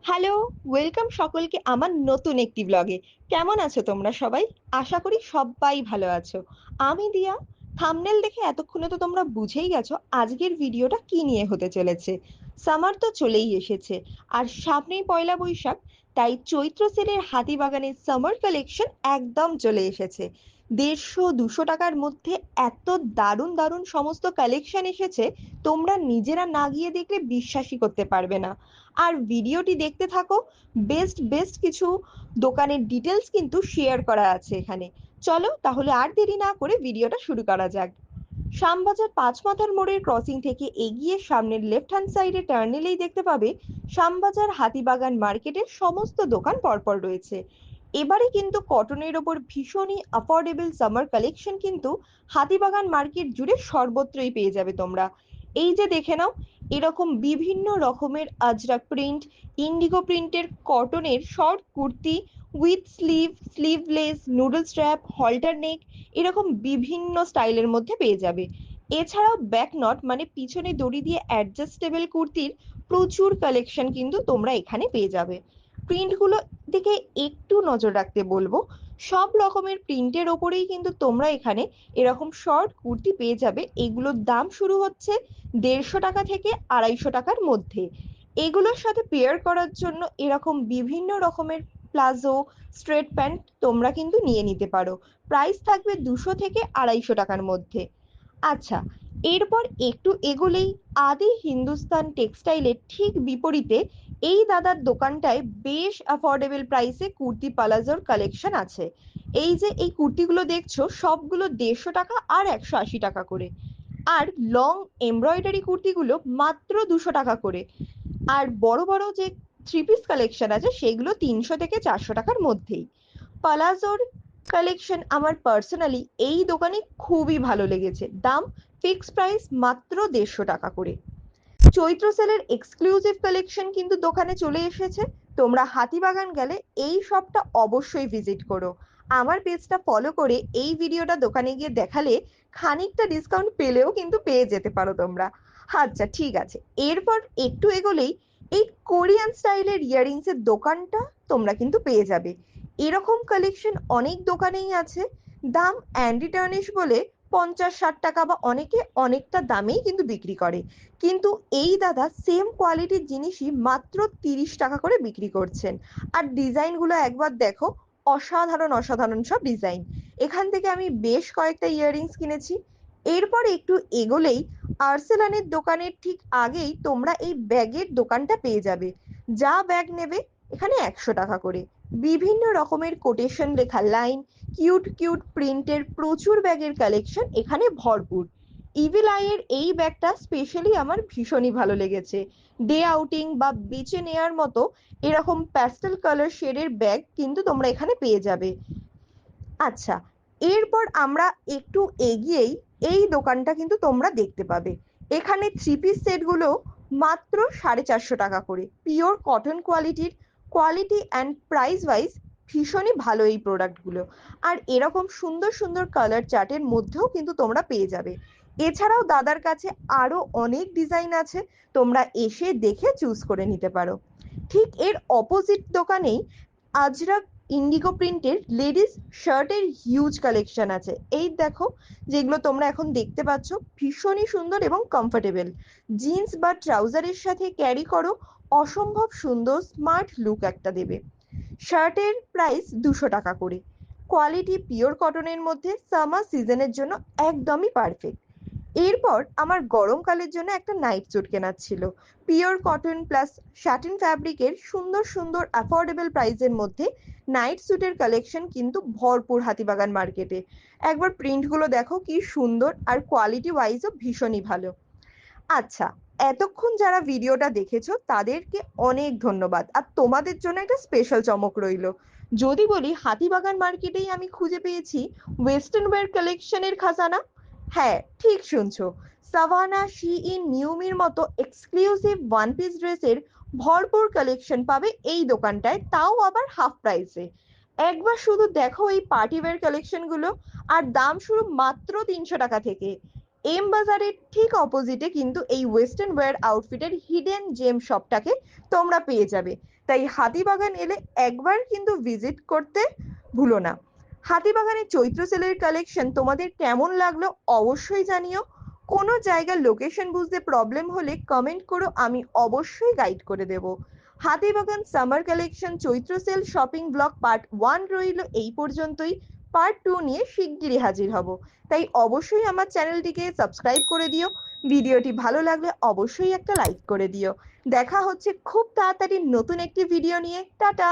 Hello, welcome সকলকে আমার নতুন একটি ব্লগে। কেমন আছো তোমরা সবাই? আশা করি সবাই ভালো আছো। আমি দিয়া। থাম্বনেল দেখে এতক্ষণে তো তোমরা বুঝেই গেছো আজকের ভিডিওটা কি নিয়ে হতে চলেছে। সামার তো চলেই এসেছে, আর সামনেই পয়লা বৈশাখ। তাই চৈত্র সেলের হাতিবাগানের সামার কালেকশন একদম চলে এসেছে। 150-200 টাকার মধ্যে এত দারুণ দারুণ সমস্ত কালেকশন এসেছে, তোমরা নিজেরা না গিয়ে দেখলে বিশ্বাসই করতে পারবে না। আর ভিডিওটি দেখতে থাকো। বেস্ট বেস্ট কিছু দোকানের ডিটেলস কিন্তু শেয়ার করা আছে এখানে। চলো তাহলে আর দেরি না করে ভিডিওটা শুরু করা যাক। শ্যামবাজার পাঁচমাথার মোড়ের ক্রসিং থেকে এগিয়ে সামনের লেফট হ্যান্ড সাইডে টার্ন নিলেই দেখতে পাবে শ্যামবাজার হাতিবাগান মার্কেটের সমস্ত দোকান পরপর রয়েছে। এবারে কিন্তু কটনের ওপর ভীষণই অ্যাফোর্ডেবল সামার কালেকশন কিন্তু হাতিবাগান মার্কেট জুড়ে সর্বত্রই পেয়ে যাবে তোমরা। এই যে দেখে নাও, এরকম বিভিন্ন রকমের আজরাক প্রিন্ট, ইন্ডিগো প্রিন্টের কটনের short kurti with sleeve, sleeveless, noodle strap, halter neck, এরকম বিভিন্ন স্টাইলের মধ্যে পেয়ে যাবে। এছাড়াও ব্যাক নট মানে পিছনে দড়ি দিয়ে অ্যাডজাস্টেবল কুর্তির প্রচুর কালেকশন কিন্তু তোমরা এখানে পেয়ে যাবে। প্রিন্টগুলো দিকে একটু নজর রাখতে বলবো। সব রকমের প্রিন্টের ওপরেই কিন্তু তোমরা এখানে এরকম শর্ট কুর্তি পেয়ে যাবে। এগুলোর দাম শুরু হচ্ছে 150 টাকা থেকে 250 টাকার মধ্যে। এগুলোর সাথে পেয়ার করার জন্য এরকম বিভিন্ন রকমের প্লাজো, স্ট্রেট প্যান্ট তোমরা কিন্তু নিয়ে নিতে পারো। প্রাইস থাকবে 200 থেকে 250 টাকার মধ্যে। আচ্ছা, এরপর একটু এগোলেই আদি হিন্দুস্তান টেক্সটাইলের ঠিক বিপরীতে এই দাদার দোকানটায় বেশ অ্যাফোর্ডেবল প্রাইসে কুর্তি পালাজোর কালেকশন আছে। এই যে এই কুর্তিগুলো দেখছো সবগুলো 150 টাকা আর 180 টাকা করে। আর লং এমব্রয়ডারি কুর্তিগুলো মাত্র 200 টাকা করে। আর বড় বড় যে থ্রি পিস কালেকশন আছে সেগুলো 300 থেকে 400 টাকার মধ্যেই। পালাজোর কালেকশন আমার পার্সোনালি এই দোকানে খুবই ভালো লেগেছে। দাম ফিক্স প্রাইস মাত্র 150 টাকা করে। চৈত্র সেলের এক্সক্লুসিভ কালেকশন কিন্তু দোকানে চলে এসেছে। তোমরা হাতিবাগান গেলে এই শপটা অবশ্যই ভিজিট করো। আমার পেজটা ফলো করে এই ভিডিওটা দোকানে গিয়ে দেখালে খানিকটা ডিসকাউন্ট পেলেও কিন্তু পেয়ে যেতে পারো তোমরা। আচ্ছা ঠিক আছে, এরপর একটু এগোলেই এই কোরিয়ান স্টাইলের ইয়াররিংস এর দোকানটা তোমরা কিন্তু পেয়ে যাবে। এরকম কালেকশন অনেক দোকানেই আছে। দাম অ্যান্ডি টার্নিশ বলে 50-60 টাকা বা অনেকে অনেকটা দামেই কিন্তু বিক্রি করে। কিন্তু এই দাদা সেম কোয়ালিটির জিনিসই মাত্র 30 টাকা করে বিক্রি করছেন। আর ডিজাইনগুলো একবার দেখো, অসাধারণ অসাধারণ সব ডিজাইন। এখান থেকে আমি বেশ কয়েকটা ইয়াররিংস কিনেছি। এরপর একটু এগোলেই আর্সেলানের দোকানের ঠিক আগেই তোমরা এই ব্যাগের দোকানটা পেয়ে যাবে। যা ব্যাগ নেবে এখানে 100 টাকা করে। বিভিন্ন রকমের কোটেশন লেখা লাইন, কিউট কিউট প্রিন্টের প্রচুর ব্যাগের কালেকশন এখানে ভরপুর। ইভিল আইয়ের এই ব্যাগটা স্পেশালি আমার ভীষণই ভালো লেগেছে। ডে আউটিং বা বিচে নেয়ার মতো এরকম প্যাস্টেল কালার শেডের ব্যাগ কিন্তু তোমরা এখানে পেয়ে যাবে। আচ্ছা, এরপর আমরা একটু এগিয়েই এই দোকানটা কিন্তু তোমরা দেখতে পাবে। এখানে থ্রি পিস সেটগুলো মাত্র 450 টাকা করে, পিওর কটন কোয়ালিটির। কোয়ালিটি অ্যান্ড প্রাইস ওয়াইজ ভীষণই ভালো এই প্রোডাক্টগুলো। আর এরকম সুন্দর সুন্দর কালার চার্টের মধ্যেও কিন্তু তোমরা পেয়ে যাবে। এছাড়াও দাদার কাছে আরো অনেক ডিজাইন আছে, তোমরা এসে দেখে চুজ করে নিতে পারো। ঠিক এর অপোজিট দোকানেই আজরাক ইন্ডিগো প্রিন্টের লেডিস শার্টের হিউজ কালেকশন আছে। এই দেখো, যেগুলো তোমরা এখন দেখতে পাচ্ছ ভীষণই সুন্দর এবং কমফোর্টেবল। জিন্স বা ট্রাউজারের সাথে ক্যারি করো, অসম্ভব সুন্দর স্মার্ট লুক একটা দেবে। শার্টের প্রাইস 200 টাকা করে। কোয়ালিটি পিওর কটনের মধ্যে, সামার সিজনের জন্য একদমই পারফেক্ট। এরপর আমার গরমকালের জন্য একটা নাইট স্যুট কেনার ছিল। পিওর কটন প্লাস স্যাটিন ফ্যাব্রিকের সুন্দর সুন্দর অ্যাফোর্ডেবল প্রাইসের মধ্যে নাইট স্যুটের কালেকশন কিন্তু ভরপুর হাতিবাগান মার্কেটে। একবার প্রিন্টগুলো দেখো কি সুন্দর, আর কোয়ালিটি ওয়াইজও ভীষণই ভালো। আচ্ছা, এতক্ষণ যারা ভিডিওটা দেখেছো তাদেরকে অনেক ধন্যবাদ, আর তোমাদের জন্য একটা স্পেশাল চমক রইলো। যদি বলি হাতিবাগান মার্কেটেই আমি খুঁজে পেয়েছি ওয়েস্টার্ন ওয়্যার কালেকশনের খাজানা। হ্যাঁ, ঠিক শুনছো। সাভানা, শিইন, নিউমির মতো এক্সক্লুসিভ ওয়ান পিস ড্রেসের ভরপুর কালেকশন পাবে এই দোকানটায়, তাও আবার হাফ প্রাইসে। একবার শুধু দেখো এই পার্টি ওয়্যার কালেকশন গুলো, আর দাম শুরু মাত্র 300 টাকা থেকে। এম বাজারের ঠিক অপোজিটে কিন্তু এই ওয়েস্টার্ন ওয়্যার আউটফিটের হিডেন জেম শপটাকে তোমরা পেয়ে যাবে। তাই হাতিবাগান এলে একবার কিন্তু ভিজিট করতে ভুলো না। হাতিবাগানের চৈত্র সেলের কালেকশন তোমাদের কেমন লাগলো অবশ্যই জানিও। কোনো জায়গার লোকেশন বুঝতে প্রবলেম হলে কমেন্ট করো, আমি অবশ্যই গাইড করে দেব। হাতিবাগান সামার কালেকশন চৈত্র সেল শপিং ব্লগ পার্ট 1 রইল এই পর্যন্তই। পার্ট 2 নিয়ে শিগগিরই হাজির হব। তাই অবশ্যই আমার চ্যানেলটিকে সাবস্ক্রাইব করে দিও। ভিডিওটি ভালো লাগলে অবশ্যই একটা লাইক করে দিও। দেখা হচ্ছে খুব তাড়াতাড়ি নতুন একটি ভিডিও নিয়ে। টাটা।